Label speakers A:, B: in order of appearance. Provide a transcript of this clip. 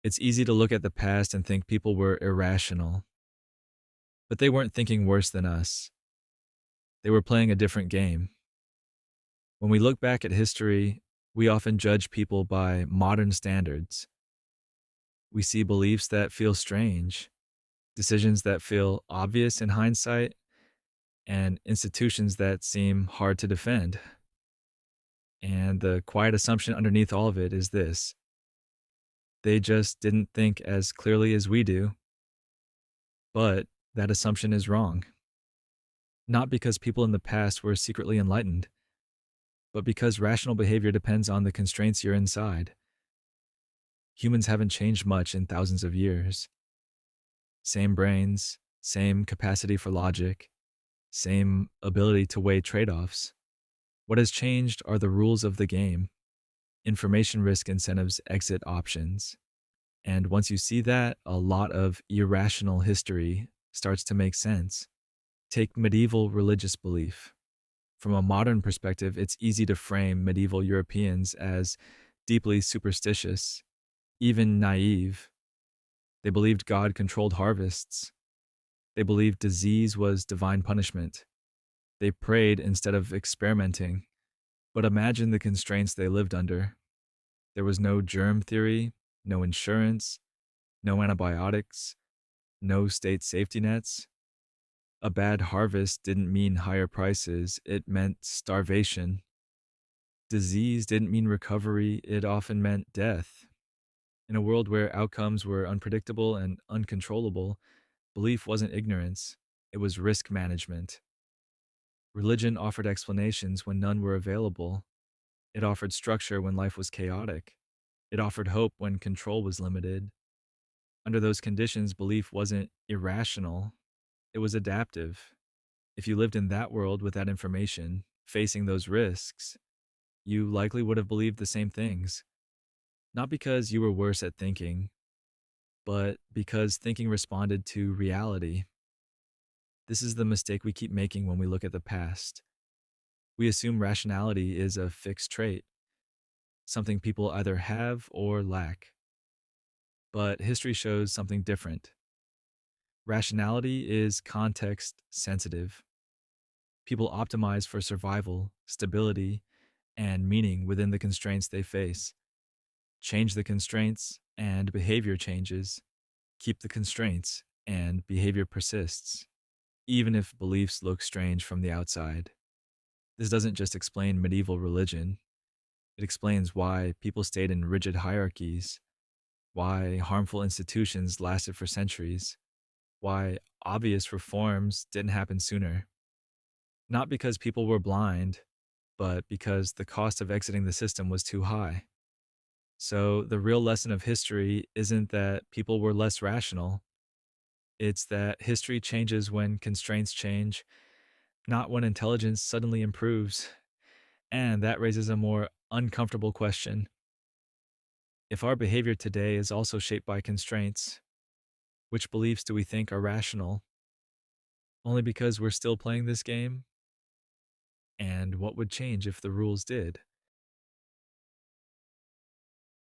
A: It's easy to look at the past and think people were irrational, but they weren't thinking worse than us. They were playing a different game. When we look back at history, we often judge people by modern standards. We see beliefs that feel strange, decisions that feel obvious in hindsight, and institutions that seem hard to defend. And the quiet assumption underneath all of it is this: they just didn't think as clearly as we do, but that assumption is wrong. Not because people in the past were secretly enlightened, but because rational behavior depends on the constraints you're inside. Humans haven't changed much in thousands of years. Same brains, same capacity for logic, same ability to weigh trade offs. What has changed are the rules of the game: information risk incentives, exit options. And once you see that, a lot of irrational history starts to make sense. Take medieval religious belief. From a modern perspective, it's easy to frame medieval Europeans as deeply superstitious, even naive. They believed God controlled harvests. They believed disease was divine punishment. They prayed instead of experimenting. But imagine the constraints they lived under. There was no germ theory, no insurance, no antibiotics, no state safety nets. A bad harvest didn't mean higher prices, it meant starvation. Disease didn't mean recovery, it often meant death. In a world where outcomes were unpredictable and uncontrollable, belief wasn't ignorance, it was risk management. Religion offered explanations when none were available. It offered structure when life was chaotic. It offered hope when control was limited. Under those conditions, belief wasn't irrational, it was adaptive. If you lived in that world with that information, facing those risks, you likely would have believed the same things. Not because you were worse at thinking, but because thinking responded to reality. This is the mistake we keep making when we look at the past. We assume rationality is a fixed trait, something people either have or lack. But history shows something different. Rationality is context sensitive. People optimize for survival, stability, and meaning within the constraints they face. Change the constraints, and behavior changes. Keep the constraints, and behavior persists, even if beliefs look strange from the outside. This doesn't just explain medieval religion, it explains why people stayed in rigid hierarchies, why harmful institutions lasted for centuries, why obvious reforms didn't happen sooner. Not because people were blind, but because the cost of exiting the system was too high. So, the real lesson of history isn't that people were less rational, it's that history changes when constraints change, not when intelligence suddenly improves. And that raises a more uncomfortable question. If our behavior today is also shaped by constraints, which beliefs do we think are rational? Only because we're still playing this game? And what would change if the rules did?